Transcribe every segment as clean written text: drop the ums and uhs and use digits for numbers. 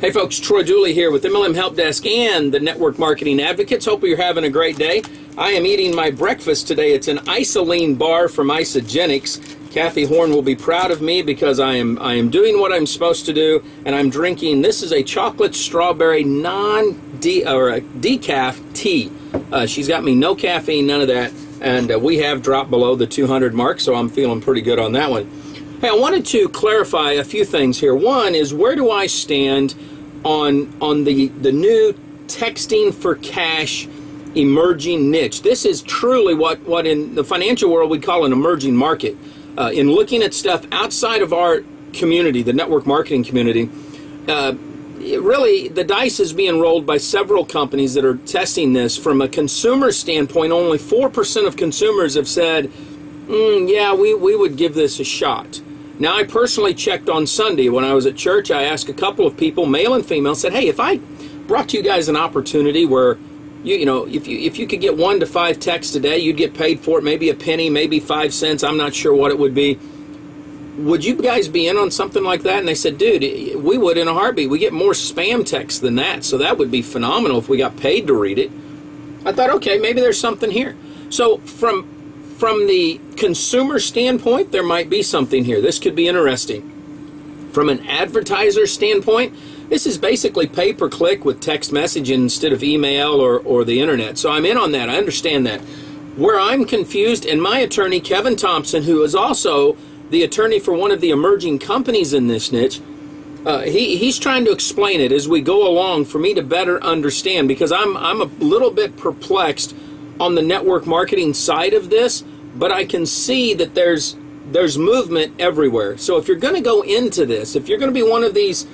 Hey folks, Troy Dooley here with MLM Help Desk and the Network Marketing Advocates. Hope you're having a great day. I am eating my breakfast today. It's an isoline bar from Isogenics. Kathy Horn will be proud of me because I am doing what I'm supposed to do, and I'm drinking. This is a chocolate strawberry decaf tea. She's got me no caffeine, none of that, and we have dropped below the 200 mark, so I'm feeling pretty good on that one. Hey, I wanted to clarify a few things here. One is, where do I stand on the new texting for cash emerging niche? This is truly what in the financial world we call an emerging market. In looking at stuff outside of our community, the network marketing community, really the dice is being rolled by several companies that are testing this. From a consumer standpoint, only 4% of consumers have said, yeah, we would give this a shot. Now, I personally checked on Sunday when I was at church. I asked a couple of people, male and female, said, hey, if I brought you guys an opportunity where, you know, if you could get 1 to 5 texts a day, you'd get paid for it, maybe a penny, maybe 5 cents, I'm not sure what it would be. Would you guys be in on something like that? And they said, dude, we would in a heartbeat. We get more spam texts than that, so that would be phenomenal if we got paid to read it. I thought, okay, maybe there's something here. So from the consumer standpoint, there might be something here. This could be interesting. From an advertiser standpoint, this is basically pay-per-click with text messaging instead of email or the internet. So I'm in on that. I understand that. Where I'm confused, and my attorney, Kevin Thompson, who is also the attorney for one of the emerging companies in this niche, he's trying to explain it as we go along for me to better understand, because I'm a little bit perplexed on the network marketing side of this, but I can see that there's movement everywhere. So if you're going to go into this, if you're going to be one of these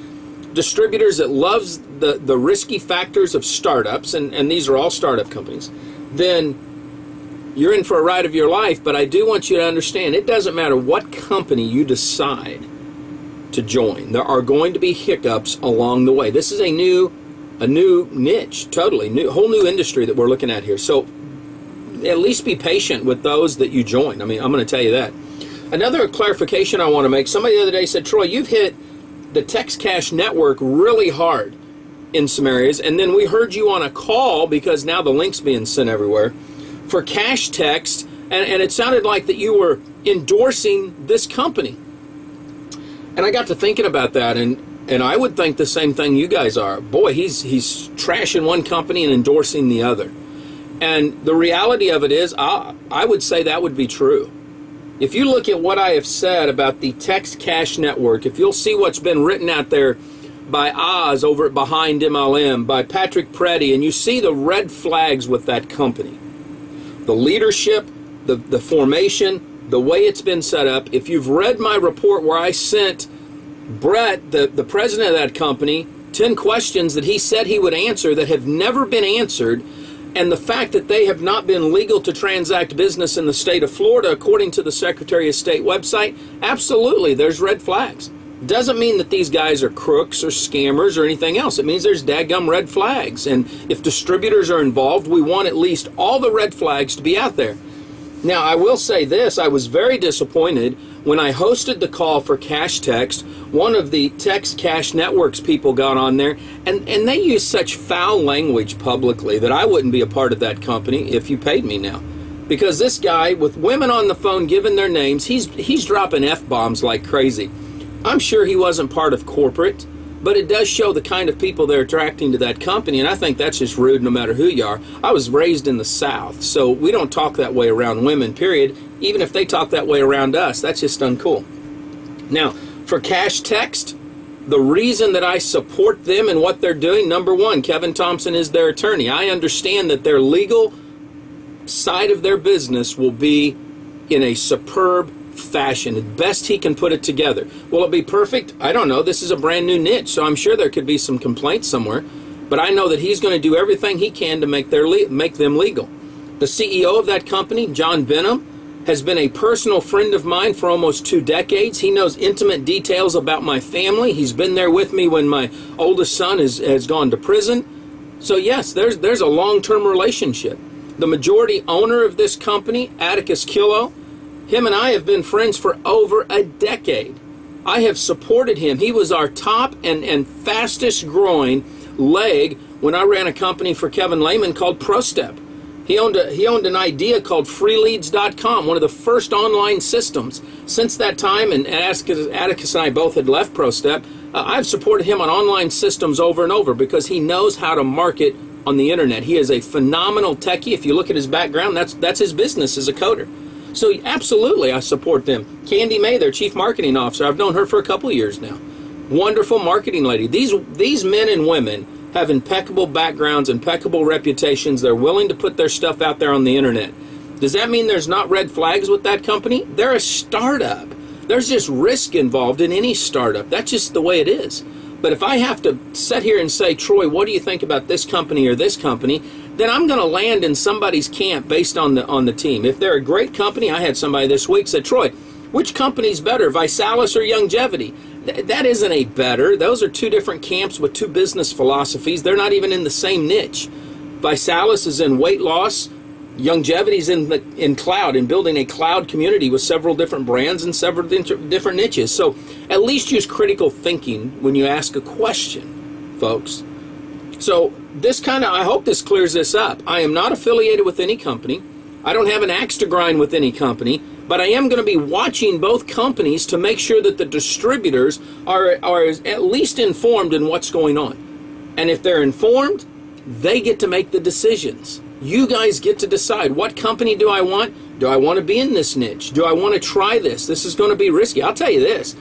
distributors that loves the risky factors of startups, and these are all startup companies, then you're in for a ride of your life. But I do want you to understand, it doesn't matter what company you decide to join. There are going to be hiccups along the way. This is a new niche, totally new, whole new industry that we're looking at here. So at least be patient with those that you join. I mean, I'm going to tell you that. Another clarification I want to make, somebody the other day said, Troy, you've hit the text cash network really hard in some areas, and then we heard you on a call, because now the link's being sent everywhere, for cash text, and it sounded like that you were endorsing this company. And I got to thinking about that, and I would think the same thing you guys are. Boy, he's trashing one company and endorsing the other. And the reality of it is, I would say that would be true. If you look at what I have said about the Text Cash Network, if you'll see what's been written out there by Oz over at Behind MLM, by Patrick Preddy, and you see the red flags with that company. The leadership, the formation, the way it's been set up. If you've read my report where I sent Brett, the president of that company, 10 questions that he said he would answer that have never been answered, and the fact that they have not been legal to transact business in the state of Florida, according to the Secretary of State website, absolutely, there's red flags. Doesn't mean that these guys are crooks or scammers or anything else. It means there's dadgum red flags. And if distributors are involved, we want at least all the red flags to be out there. Now, I will say this. I was very disappointed when I hosted the call for Cash Text. One of the Text Cash Networks people got on there, and they use such foul language publicly that I wouldn't be a part of that company if you paid me now. Because this guy, with women on the phone giving their names, he's dropping F-bombs like crazy. I'm sure he wasn't part of corporate, but it does show the kind of people they're attracting to that company, and I think that's just rude no matter who you are. I was raised in the South, so we don't talk that way around women, period. Even if they talk that way around us, that's just uncool. Now, for Cash Text, the reason that I support them and what they're doing, number one, Kevin Thompson is their attorney. I understand that their legal side of their business will be in a superb fashion, as best he can put it together. Will it be perfect? I don't know. This is a brand new niche, so I'm sure there could be some complaints somewhere. But I know that he's going to do everything he can to make them legal. The CEO of that company, John Benham, has been a personal friend of mine for almost 2 decades. He knows intimate details about my family. He's been there with me when my oldest son has gone to prison. So yes, there's a long-term relationship. The majority owner of this company, Atticus Kilo, him and I have been friends for over a decade. I have supported him. He was our top and fastest growing leg when I ran a company for Kevin Lehman called ProStep. He owned an idea called freeleads.com, one of the first online systems. Since that time, and Atticus and I both had left ProStep, I've supported him on online systems over and over because he knows how to market on the internet. He is a phenomenal techie. If you look at his background, that's his business as a coder. So absolutely, I support them. Candy May, their chief marketing officer, I've known her for a couple of years now. Wonderful marketing lady. These men and women have impeccable backgrounds, impeccable reputations. They're willing to put their stuff out there on the internet. Does that mean there's not red flags with that company? They're a startup. There's just risk involved in any startup. That's just the way it is. But if I have to sit here and say, Troy, what do you think about this company or this company, then I'm going to land in somebody's camp based on the team. If they're a great company, I had somebody this week said, Troy, which company's better, Visalis or Longevity? That isn't a better. Those are two different camps with two business philosophies. They're not even in the same niche. Visalis is in weight loss. Longevity's in cloud, in building a cloud community with several different brands and several different niches. So at least use critical thinking when you ask a question, folks. So I hope this clears this up. I am not affiliated with any company. I don't have an axe to grind with any company, but I am going to be watching both companies to make sure that the distributors are at least informed in what's going on. And if they're informed, they get to make the decisions. You guys get to decide, what company do I want? Do I want to be in this niche? Do I want to try this? This is going to be risky. I'll tell you this.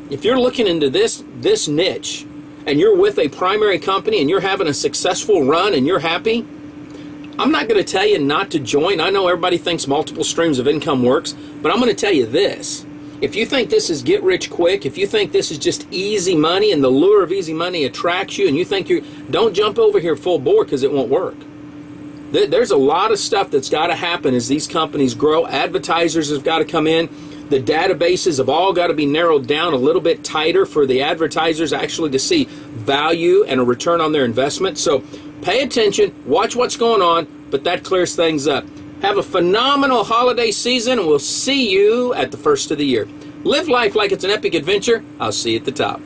If you're looking into this niche and you're with a primary company and you're having a successful run and you're happy, I'm not going to tell you not to join. I know everybody thinks multiple streams of income works, but I'm going to tell you this. If you think this is get rich quick, if you think this is just easy money and the lure of easy money attracts you and you think don't jump over here full bore because it won't work. There's a lot of stuff that's got to happen as these companies grow. Advertisers have got to come in. The databases have all got to be narrowed down a little bit tighter for the advertisers actually to see value and a return on their investment. So pay attention, watch what's going on, but that clears things up. Have a phenomenal holiday season, and we'll see you at the first of the year. Live life like it's an epic adventure. I'll see you at the top.